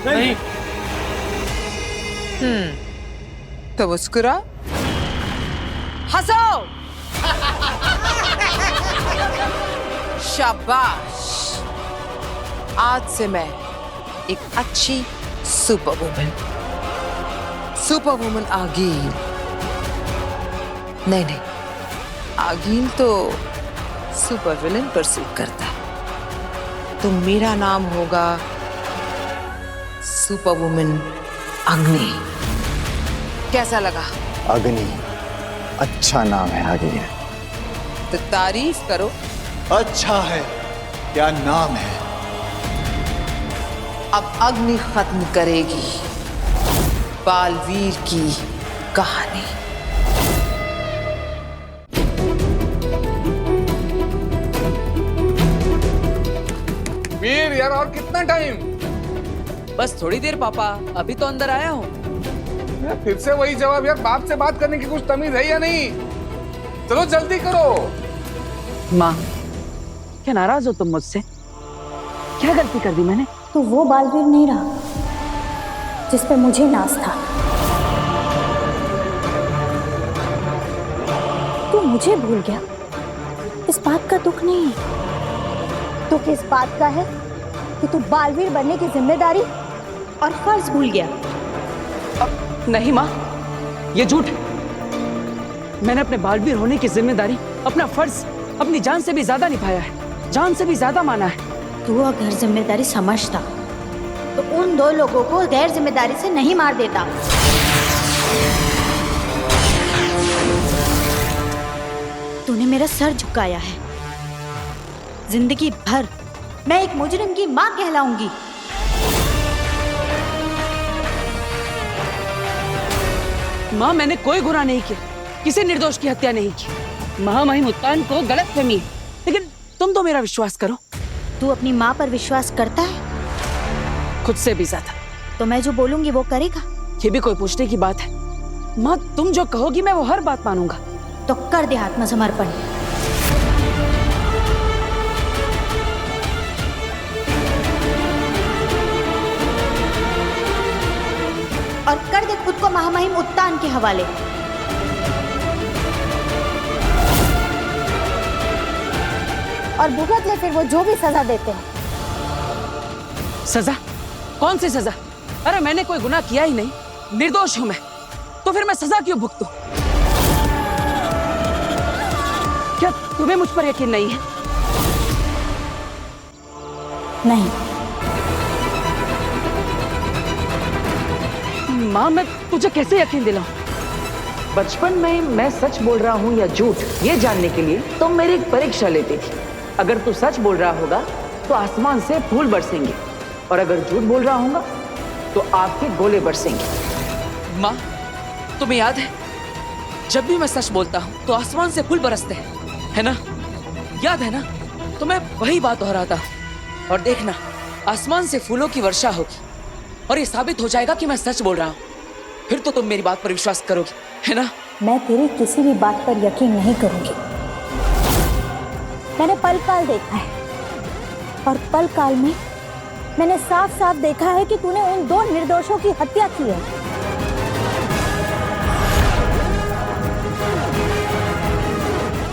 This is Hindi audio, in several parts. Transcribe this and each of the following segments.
नहीं। तो मुस्कुरा, हंसो। शाबाश। आज से मैं एक अच्छी सुपर वुमन आगील। नहीं, आगील तो सुपर विलन पर सूट करता है। तो मेरा नाम होगा सुपर वुमन अग्नि। कैसा लगा? अग्नि अच्छा नाम है आगे। तो तारीफ करो। अच्छा है, क्या नाम है? अब अग्नि खत्म करेगी बालवीर की कहानी। वीर यार, और कितना टाइम? बस थोड़ी देर पापा, अभी तो अंदर आया हूँ। फिर से वही जवाब यार, बाप से बात करने की कुछ तमीज है या नहीं? चलो जल्दी करो। माँ, क्या नाराज हो तुम मुझसे? क्या गलती कर दी मैंने? तो वो बालवीर नहीं रहा जिस पे मुझे नाज था। तू मुझे भूल गया, इस बात का दुख नहीं है। दुख इस बात का है कि तू बालवीर बनने की जिम्मेदारी और फर्ज भूल गया। नहीं माँ, ये झूठ है। मैंने अपने बालवीर होने की जिम्मेदारी, अपना फर्ज अपनी जान से भी ज्यादा निभाया है, जान से भी ज्यादा माना है। तू अगर जिम्मेदारी समझता तो उन दो लोगों को गैर जिम्मेदारी से नहीं मार देता। तूने मेरा सर झुकाया है। जिंदगी भर मैं एक मुजरिम की मां कहलाऊंगी। माँ, मैंने कोई गुनाह नहीं किया, किसी निर्दोष की हत्या नहीं की। महामहिम उत्तान को गलतफहमी है, लेकिन तुम तो मेरा विश्वास करो। तू अपनी माँ पर विश्वास करता है? खुद से भी ज्यादा। तो मैं जो बोलूंगी वो करेगा? ये भी कोई पूछने की बात है? माँ, तुम जो कहोगी मैं वो हर बात मानूंगा। तो कर दे आत्मसमर्पण। और कर दे खुद को महामहिम उत्तान के हवाले। और भुगत ले फिर वो जो भी सजा देते हैं। सजा? कौन सी सजा? अरे मैंने कोई गुनाह किया ही नहीं, निर्दोष हूं मैं, तो फिर मैं सजा क्यों भुगतूं? क्या तुम्हें मुझ पर यकीन नहीं है? नहीं। माँ, मैं तुझे कैसे यकीन दिलाऊं? बचपन में मैं सच बोल रहा हूँ या झूठ, ये जानने के लिए तुम मेरी एक परीक्षा लेती थी। अगर तू सच बोल रहा होगा तो आसमान से फूल बरसेंगे, और अगर झूठ बोल रहा होगा तो आपके गोले बरसेंगे। माँ, तुम्हें याद है जब भी मैं सच बोलता हूँ तो आसमान से फूल बरसते हैं, है ना? याद है ना? तो मैं वही बात दोहराता हूँ। और देखना, आसमान से फूलों की वर्षा होगी और ये साबित हो जाएगा कि मैं सच बोल रहा हूँ। फिर तो तुम मेरी बात पर विश्वास करोगी, है ना? मैं तेरी किसी भी बात पर यकीन नहीं करूंगी। मैंने पल काल देखा है, और पल काल में मैंने साफ साफ देखा है कि तूने उन दो निर्दोषों की हत्या की है।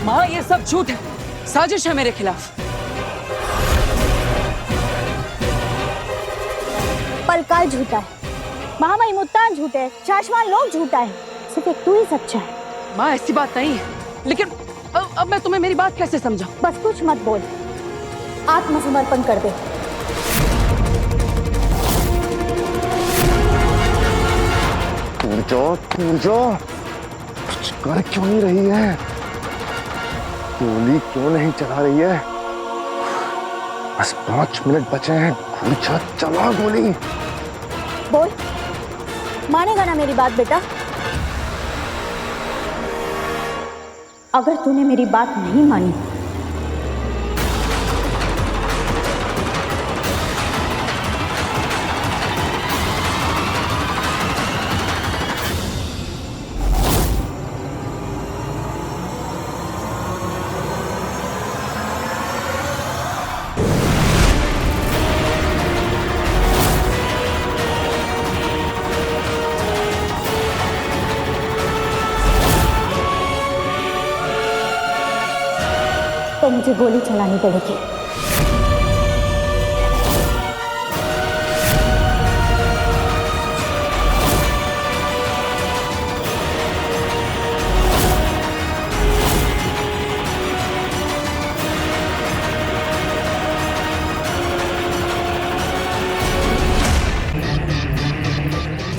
माँ, ये सब झूठ है, साजिश है मेरे खिलाफ। पलकाल झूठा है, महामहिम उत्तान झूठे है, शाश्वान लोग झूठा है, सिर्फ एक तू ही सच्चा है। माँ, ऐसी बात नहीं है, लेकिन अब मैं तुम्हें मेरी बात कैसे समझाऊं? बस कुछ मत बोल, आत्मसमर्पण कर दे। पूजो, कुछ कर क्यों नहीं रही है? गोली क्यों नहीं चला रही है? बस 5 मिनट बचे हैं। पूजा, चला गोली। बोल, मानेगा ना मेरी बात बेटा? अगर तूने मेरी बात नहीं मानी मुझे गोली चलानी पड़ेगी।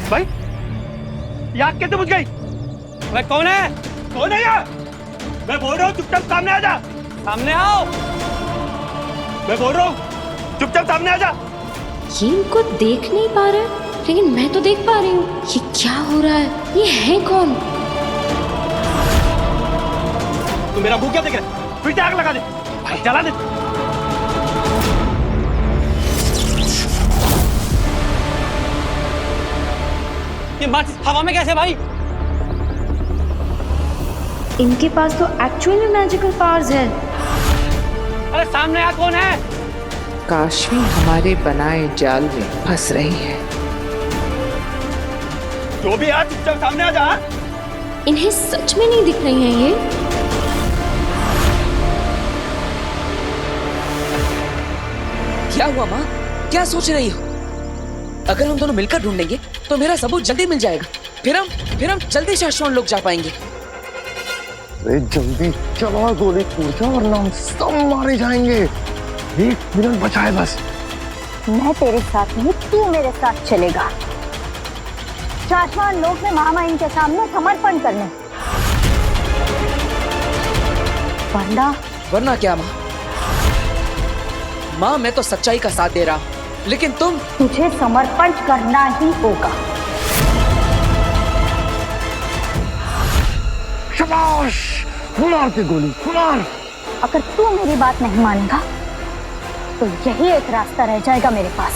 भाई ये आग कैसे बुझ गई? भाई कौन है? कौन है ये? मैं बोल रहा हूँ चुपचाप सामने आ जा। सामने आओ। मैं बोल रहा हूँ चुपचाप सामने आ जा। ये इनको देख नहीं पा रहा है, लेकिन मैं तो देख पा रही हूँ। ये क्या हो रहा है? ये है कौन? तू मेरा मुंह क्या देख रहा है? फिर से आग लगा दे, भाई जला दे। ये माचिस हवा में कैसे भाई? इनके पास तो एक्चुअली मैजिकल पावर्स है। अरे सामने आ, कौन है? काशवी हमारे बनाए जाल में फंस रही है। जो भी आ, चुपचाप सामने आ जा। इन्हें सच में नहीं दिख रही हैं ये। क्या हुआ माँ? क्या सोच रही हो? अगर हम दोनों मिलकर ढूंढेंगे तो मेरा सबूत जल्दी मिल जाएगा। फिर हम जल्दी से आश्रम लोग जा पाएंगे। अरे जल्दी चला, गोली पूछा वरना हम सब मारे जाएंगे। 1 मिनट बचा है बस। मैं तेरे साथ नहीं, तू मेरे साथ चलेगा। शाश्वत लोक में महामाइन के सामने समर्पण करने। वरना क्या माँ? माँ मैं तो सच्चाई का साथ दे रहा हूँ, लेकिन तुझे समर्पण करना ही होगा। शाबाश, मार के गोली मार। अगर तू मेरी बात नहीं मानेगा तो यही एक रास्ता रह जाएगा मेरे पास।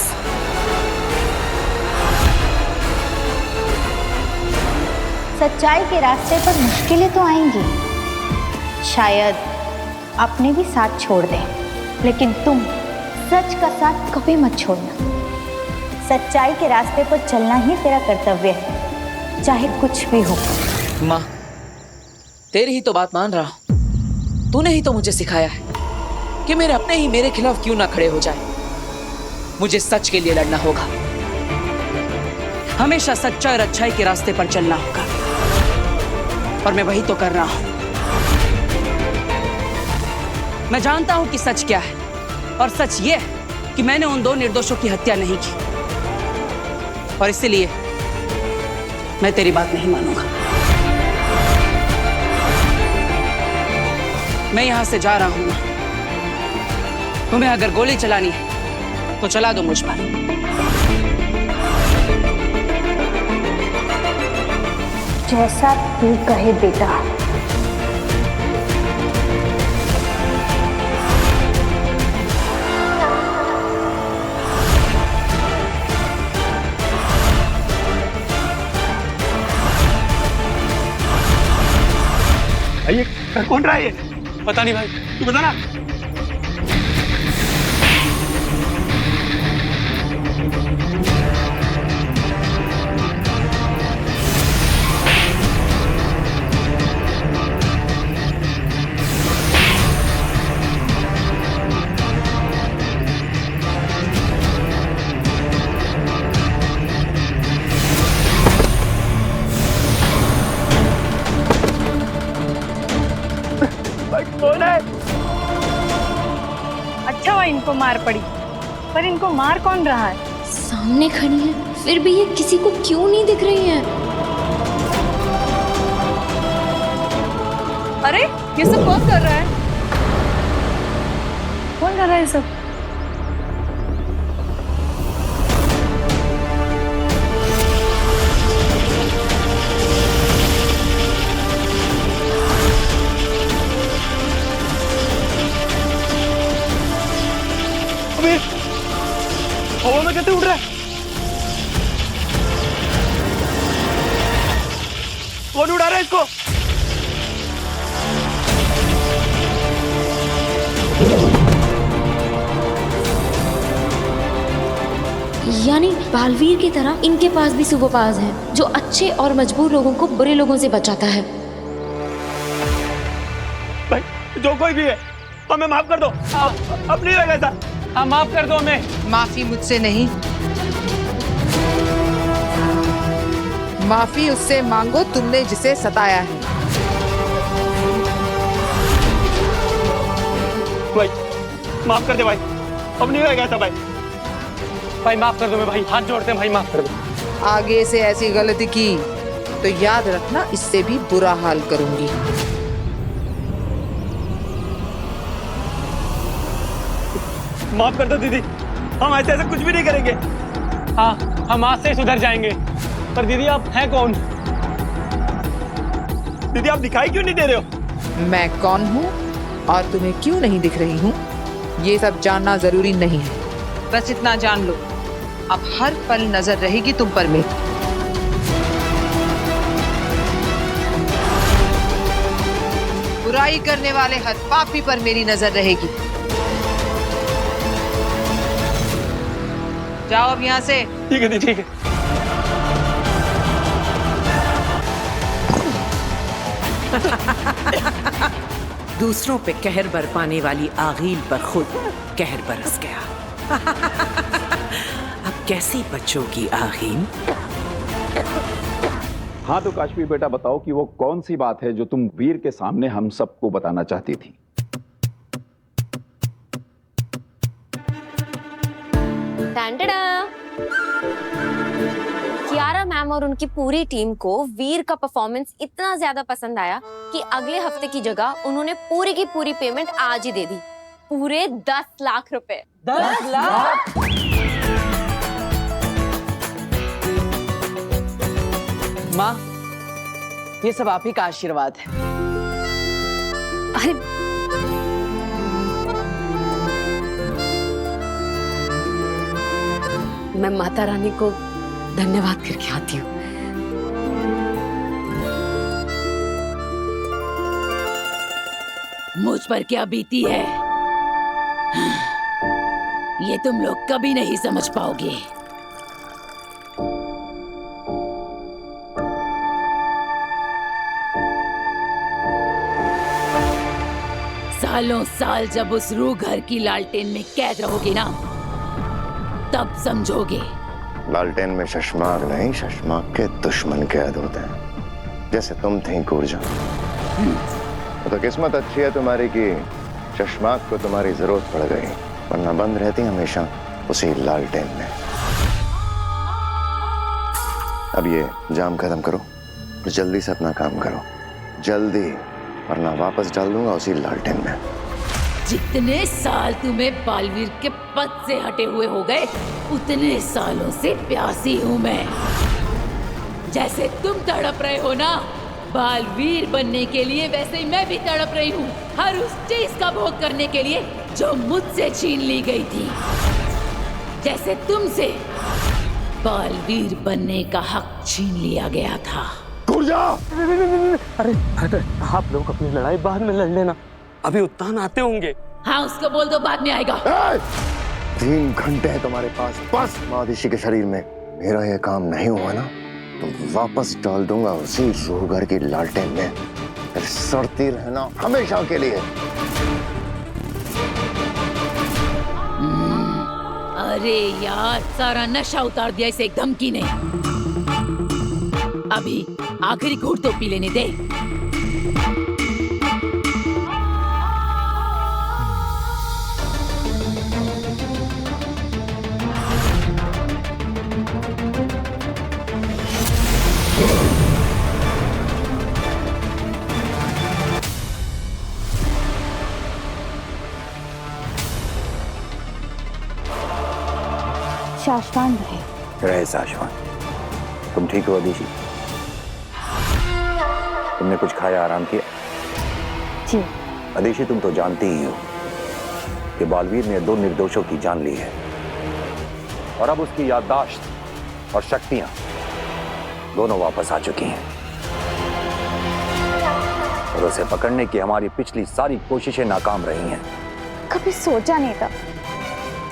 सच्चाई के रास्ते पर मुश्किलें तो आएंगी, शायद अपने भी साथ छोड़ दें, लेकिन तुम सच का साथ कभी मत छोड़ना। सच्चाई के रास्ते पर चलना ही तेरा कर्तव्य है, चाहे कुछ भी हो। माँ तेरी ही तो बात मान रहा हूँ। तूने ही तो मुझे सिखाया है कि मेरे अपने ही मेरे खिलाफ क्यों ना खड़े हो जाए। मुझे सच के लिए लड़ना होगा, हमेशा सच्चाई और अच्छाई के रास्ते पर चलना होगा, और मैं वही तो कर रहा हूं। मैं जानता हूं कि सच क्या है, और सच ये है कि मैंने उन 2 निर्दोषों की हत्या नहीं की, और इसलिए मैं तेरी बात नहीं मानूंगा। मैं यहां से जा रहा हूं। तुम्हें अगर गोली चलानी है तो चला दो मुझ पर। जैसा तू कहे बेटा। ये कौन रहा है? ये पता नहीं भाई, तू बता ना। कौन है? अच्छा हुआ इनको मार पड़ी, पर इनको मार कौन रहा है? सामने खड़ी है, फिर भी ये किसी को क्यों नहीं दिख रही है? अरे ये सब कौन कर रहा है? कौन कर रहा है सब? हवा में कैसे उड़ रहा है? कौन उड़ा रहा है इसको? यानी बालवीर की तरह इनके पास भी सुपर पावर्स हैं, जो अच्छे और मजबूर लोगों को बुरे लोगों से बचाता है। भाई जो कोई भी है, हमें माफ कर दो। अब नहीं होगा ऐसा। हाँ माफ कर दो हमें। माफी मुझसे नहीं, माफी उससे मांगो तुमने जिसे सताया है। भाई माफ कर दे भाई, अब नहीं होगा ऐसा भाई। भाई माफ कर दो मैं, भाई हाथ जोड़ते हैं भाई, माफ कर दो। आगे से ऐसी गलती की तो याद रखना इससे भी बुरा हाल करूंगी। माफ कर दो दीदी, हम ऐसे ऐसे कुछ भी नहीं करेंगे। हाँ हम आज से ही सुधर जाएंगे। पर दीदी आप हैं कौन? दीदी आप दिखाई क्यों नहीं दे रहे हो? मैं कौन हूँ और तुम्हें क्यों नहीं दिख रही हूँ, ये सब जानना जरूरी नहीं है। बस इतना जान लो, अब हर पल नजर रहेगी तुम पर मेरी। बुराई करने वाले हर पापी पर मेरी नजर रहेगी। जाओ अब यहाँ से। ठीक है दीदी, ठीक है। दूसरों पे कहर बरपाने वाली आगील पर खुद कहर बरस गया। अब कैसी बच्चों की आगील? हाँ तो काशवी बेटा बताओ कि वो कौन सी बात है जो तुम वीर के सामने हम सबको बताना चाहती थी? कियारा मैम और उनकी पूरी टीम को वीर का परफॉर्मेंस इतना ज्यादा पसंद आया कि अगले हफ्ते की जगह उन्होंने पूरी की पूरी पेमेंट आज ही दे दी। पूरे 10 लाख रुपए। 10 लाख? माँ, ये सब आप ही का आशीर्वाद है। अरे मैं माता रानी को धन्यवाद करके आती हूँ। मुझ पर क्या बीती है ये तुम लोग कभी नहीं समझ पाओगे। सालों साल जब उस रूह घर की लालटेन में कैद रहोगे ना, तब समझोगे। लालटेन में शशमाक नहीं, शशमाक के दुश्मन कैद होते हैं, जैसे तुम थी कूरजा। तो किस्मत अच्छी है तुम्हारी कि शशमाक को तुम्हारी जरूरत पड़ गई, वरना बंद रहती हमेशा उसी लालटेन में। अब ये जाम खत्म करो और जल्दी से अपना काम करो, जल्दी, वरना वापस डाल दूंगा उसी लालटेन में। जितने साल तुम्हें बालवीर के पद से हटे हुए हो गए, उतने सालों से प्यासी हूँ मैं। जैसे तुम तड़प रहे हो ना बालवीर बनने के लिए, वैसे ही मैं भी तड़प रही हूँ हर उस चीज का भोग करने के लिए जो मुझसे छीन ली गई थी। जैसे तुमसे बालवीर बनने का हक छीन लिया गया था। अरे आप लोग अपनी लड़ाई बाद में लड़ लेना, अभी उत्तान आते होंगे। हाँ उसको बोल दो बाद में आएगा। 3 घंटे है तुम्हारे पास, बस। महादिशी के शरीर में मेरा ये काम नहीं हुआ ना तो वापस डाल दूंगा उसी रूह घर की लालटेन में, फिर सड़ती रहना हमेशा के लिए। अरे यार, सारा नशा उतार दिया इसे एक धमकी ने। अभी आखिरी घूंट तो पी लेने दे। शाश्वान रहे साशवान। तुम ठीक हो अदिशी? तुमने कुछ खाया, आराम किया? जी। अदिशी तुम तो जानती ही हो कि बालवीर ने 2 निर्दोषों की जान ली है और अब उसकी याददाश्त और शक्तियां दोनों वापस आ चुकी हैं और उसे पकड़ने की हमारी पिछली सारी कोशिशें नाकाम रही हैं। कभी सोचा नहीं था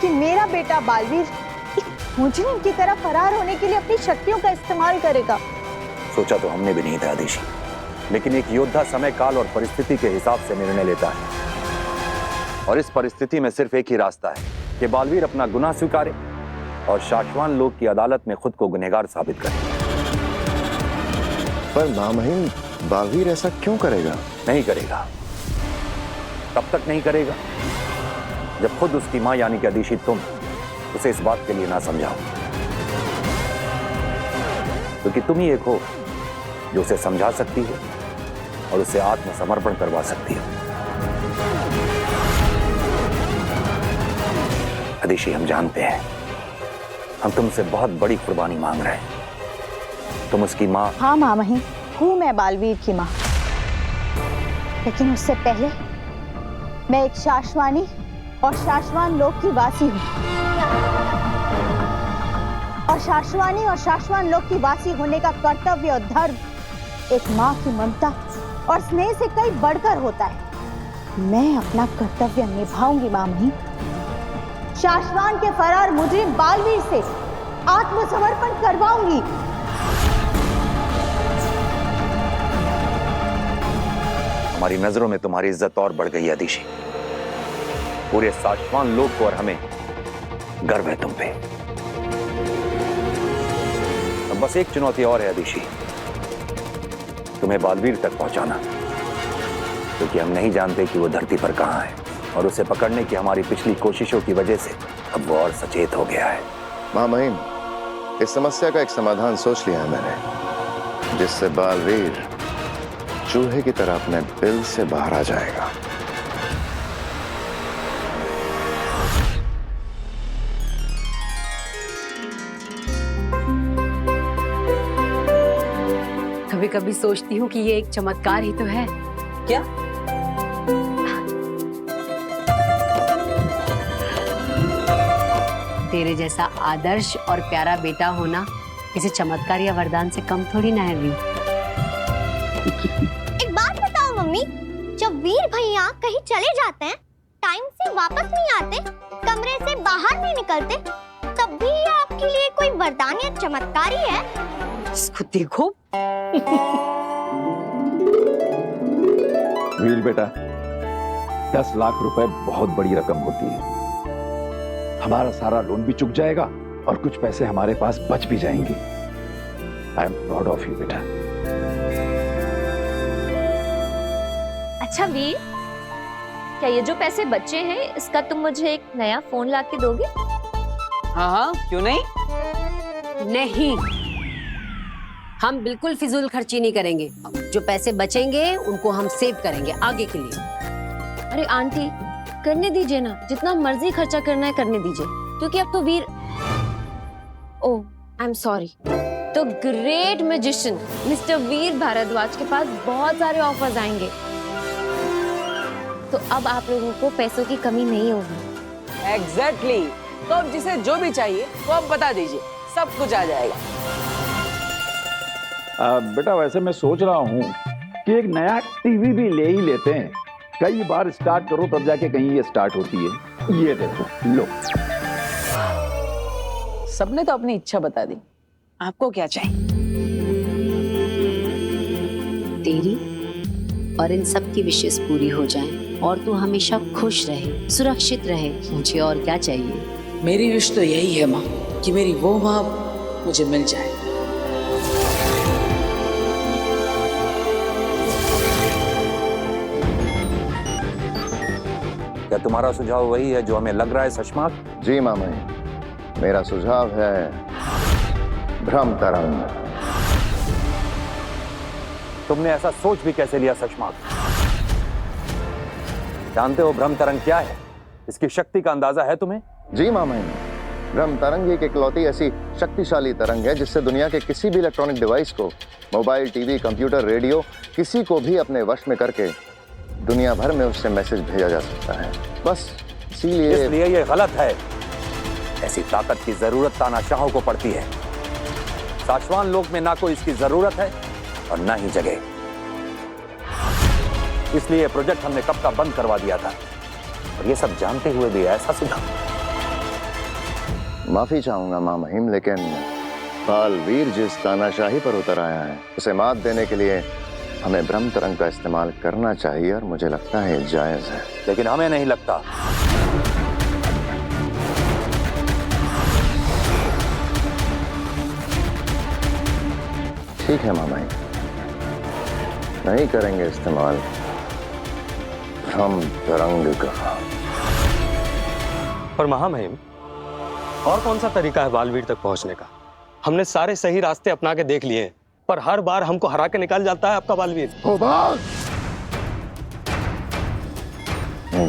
कि मेरा बेटा बालवीर एक मुजरिम की तरह फरार होने के लिए अपनी शक्तियों का इस्तेमाल करेगा। सोचा तो हमने भी नहीं था अदिशी, लेकिन एक योद्धा समय काल और परिस्थिति के हिसाब से निर्णय लेता है। और इस परिस्थिति में सिर्फ एक ही रास्ता है कि बालवीर अपना गुनाह स्वीकारे और शाश्वान लोक की अदालत में खुद को गुनहगार साबित करे। पर महामहिम, बालवीर ऐसा क्यों करेगा? नहीं करेगा। तब तक नहीं करेगा जब खुद उसकी मां यानी कि अदिति तुम उसे इस बात के लिए ना समझाओ, क्योंकि तुम ही एक हो जो उसे समझा सकती हो और उसे आत्मसमर्पण करवा सकती हो। अदिति, हम जानते हैं हम तुमसे बहुत बड़ी कुर्बानी मांग रहे हैं। तुम उसकी मां। हाँ महामहिम, हूँ मैं बालवीर की मां, लेकिन उससे पहले मैं एक शाश्वानी और शाश्वान लोक की वासी हूँ, और शाश्वानी और शाश्वान लोक की वासी होने का कर्तव्य और धर्म एक माँ की ममता और स्नेह से कई बढ़कर होता है। मैं अपना कर्तव्य निभाऊंगी महामहिम। शाश्वान के फरार मुजरिम बालवीर से आत्मसमर्पण करवाऊंगी। हमारी नजरों में तुम्हारी इज्जत और बढ़ गई है अदिति। पूरे शाश्वान लोक को और हमें गर्व है तुम पे। अब बस एक चुनौती और है अदिति, तुम्हें बालवीर तक पहुंचाना, क्योंकि हम नहीं जानते कि वो धरती पर कहां है और उसे पकड़ने की हमारी पिछली कोशिशों की वजह से अब वो और सचेत हो गया है। महामहिम, इस समस्या का एक समाधान सोच लिया है मैंने, जिससे बालवीर चूहे की तरह अपने बिल से बाहर आ जाएगा। कभी कभी सोचती हूँ कि ये एक चमत्कार ही तो है। क्या? तेरे जैसा आदर्श और प्यारा बेटा होना किसी चमत्कार या वरदान से कम थोड़ी ना है वी। एक बात बताओ मम्मी, जब वीर भैया कहीं चले जाते हैं, टाइम से वापस नहीं आते, कमरे से बाहर नहीं निकलते, तब भी ये आपके लिए कोई वरदान या चमत्कार ही है? इसको देखो। वीर बेटा, 10 लाख रुपए बहुत बड़ी रकम होती है। हमारा सारा लोन भी चुक जाएगा और कुछ पैसे हमारे पास बच भी जाएंगे। I am proud of you बेटा। अच्छा वीर, क्या ये जो पैसे बचे हैं इसका तुम मुझे एक नया फोन ला के दोगे? हाँ हाँ, क्यों नहीं? नहीं, हम बिल्कुल फिजूल खर्ची नहीं करेंगे। जो पैसे बचेंगे उनको हम सेव करेंगे आगे के लिए। अरे आंटी, करने दीजिए ना, जितना मर्जी खर्चा करना है करने दीजिए, क्योंकि अब तो वीर, ओह आई एम सॉरी, तो ग्रेट मैजिशियन मिस्टर वीर भारद्वाज के पास बहुत सारे ऑफर्स आएंगे, तो अब आप लोगों को पैसों की कमी नहीं होगी। एग्जैक्टली। तो अब जिसे जो भी चाहिए वो आप बता दीजिए, सब कुछ आ जाएगा। बेटा, वैसे मैं सोच रहा हूँ कि एक नया टीवी भी ले ही लेते हैं। कई बार स्टार्ट करो तब जाके कहीं ये स्टार्ट होती है। ये देखो, लो। सबने तो अपनी इच्छा बता दी, आपको क्या चाहिए? तेरी और इन सब की विशेष पूरी हो जाएं और तू हमेशा खुश रहे, सुरक्षित रहे। मुझे और क्या चाहिए? मेरी विश तो यही है माँ, कि मेरी वो माँ मुझे मिल जाए। क्या तुम्हारा सुझाव वही है जो हमें लग रहा है शशमाक? जी मामई, मेरा सुझाव है भ्रम तरंग। तुमने ऐसा सोच भी कैसे लिया शशमाक? जानते हो भ्रम तरंग क्या है? इसकी शक्ति का अंदाजा है तुम्हें? जी मामई, भ्रम तरंग एक इकलौती ऐसी शक्तिशाली तरंग है जिससे दुनिया के किसी भी इलेक्ट्रॉनिक डिवाइस को, मोबाइल, टीवी, कंप्यूटर, रेडियो, किसी को भी अपने वश में करके दुनिया भर में उससे मैसेज भेजा जा सकता है। बस इसलिए ये गलत है। ऐसी ताकत की जरूरत तानाशाहों को पड़ती है। शाश्वान लोक में ना कोई इसकी जरूरत है और ना ही जगह। इसलिए प्रोजेक्ट हमने कब का बंद करवा दिया था, और ये सब जानते हुए भी ऐसा सुझाव। माफी चाहूंगा मां महिम, लेकिन बालवीर जिस तानाशाही पर उतर आया है उसे मात देने के लिए हमें ब्रह्म तरंग का इस्तेमाल करना चाहिए और मुझे लगता है ये जायज है। लेकिन हमें नहीं लगता। ठीक है मामा, नहीं करेंगे इस्तेमाल ब्रह्म तरंग का। पर महामहिम, और कौन सा तरीका है बालवीर तक पहुंचने का? हमने सारे सही रास्ते अपना के देख लिए, पर हर बार हमको हरा के निकाल जाता है आपका बालवीर।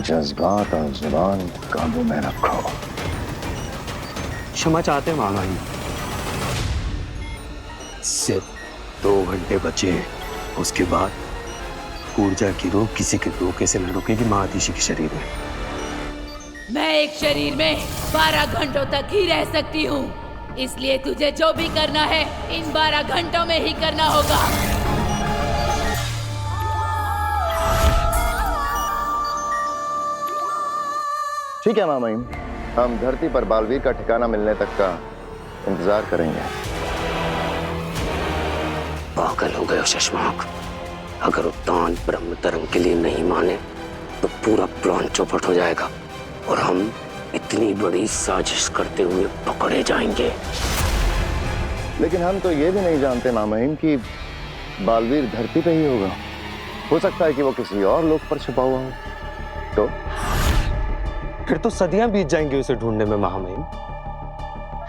जज्बात और जुबान काबू में रखो। क्षमा चाहते हैं महामहिम। सिर्फ 2 घंटे बचे, उसके बाद ऊर्जा की रोक किसी के रोके से न रुकेगी महादिशी के शरीर में। मैं एक शरीर में 12 घंटों तक ही रह सकती हूँ, इसलिए तुझे जो भी करना है इन 12 घंटों में ही करना होगा। ठीक है मामा, हम धरती पर बालवीर का ठिकाना मिलने तक का इंतजार करेंगे। पागल हो गए शशमाक। अगर उद्यान ब्रह्म तरंग के लिए नहीं माने तो पूरा प्लान चौपट हो जाएगा और हम इतनी बड़ी साजिश करते हुए पकड़े जाएंगे। लेकिन हम तो ये भी नहीं जानते मामाहिम कि बालवीर धरती पे ही होगा। हो सकता है कि वो किसी और लोक पर छुपा हुआ हो। तो फिर तो सदियां बीत जाएंगी उसे ढूंढने में महामहिम।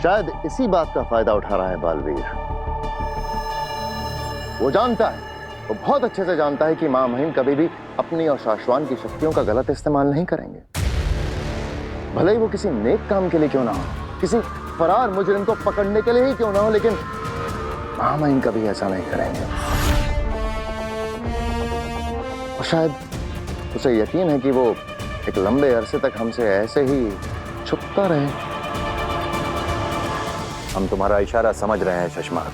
शायद इसी बात का फायदा उठा रहा है बालवीर। वो जानता है, वो बहुत अच्छे से जानता है कि महामहिम कभी भी अपनी और शाश्वान की शक्तियों का गलत इस्तेमाल नहीं करेंगे। भले ही वो किसी नेक काम के लिए क्यों ना हो, किसी फरार मुजरिम को पकड़ने के लिए ही क्यों ना हो, लेकिन महामहिम कभी ऐसा नहीं करेंगे। और शायद उसे यकीन है कि वो एक लंबे अरसे तक हमसे ऐसे ही छुपता रहे। हम तुम्हारा इशारा समझ रहे हैं शशमाक।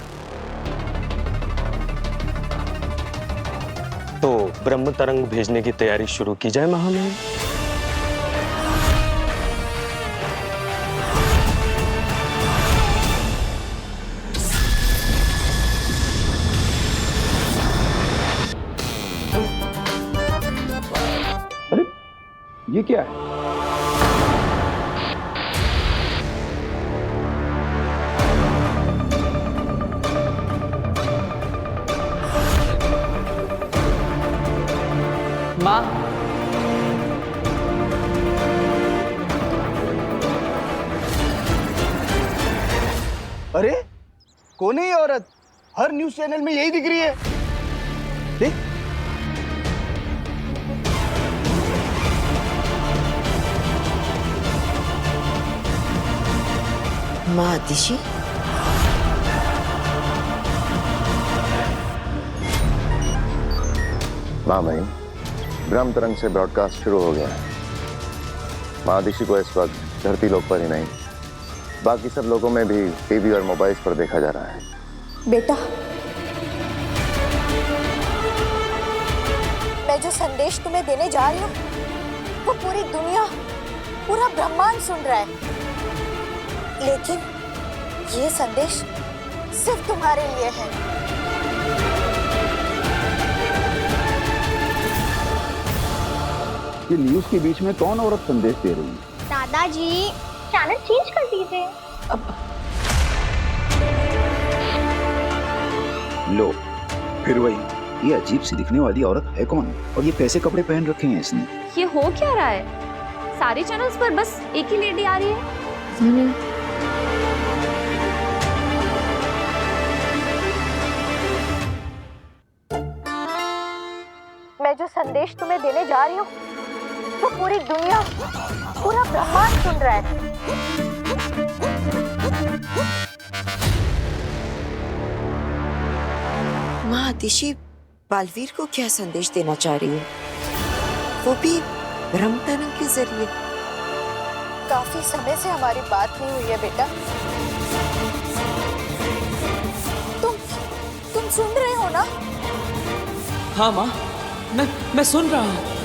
तो ब्रह्म तरंग भेजने की तैयारी शुरू की जाए महामहिम। अरे ये क्या है? माँ, अरे कौन है ये औरत? हर न्यूज चैनल में यही दिख रही है। देख, माँ दिशी, महामहिम, ब्रह्म तरंग से ब्रॉडकास्ट शुरू हो गया है। महादिशी को इस वक्त धरती लोक पर ही नहीं, बाकी सब लोगों में भी टीवी और मोबाइल्स पर देखा जा रहा है। बेटा, मैं जो संदेश तुम्हें देने जा रही हूँ वो पूरी दुनिया, पूरा ब्रह्मांड सुन रहा है, लेकिन ये संदेश सिर्फ तुम्हारे लिए है। ये न्यूज के बीच में कौन औरत संदेश दे रही है? दादाजी, चैनल चेंज कर दीजिए। लो, फिर वही। ये अजीब सी दिखने वाली औरत है कौन? और ये कैसे कपड़े पहन रखे हैं इसने? ये हो क्या रहा है? सारे चैनल्स पर बस एक ही लेडी आ रही है। मैं जो संदेश तुम्हें देने जा रही हूँ वो पूरी दुनिया, पूरा ब्रह्मांड सुन रहा है। माँ दिशी बालवीर को क्या संदेश देना चाह रही है? वो भी ब्रह्म तरंग के जरिए। काफी समय से हमारी बात नहीं हुई है बेटा। तुम सुन रहे हो ना? हाँ माँ, मैं सुन रहा हूँ।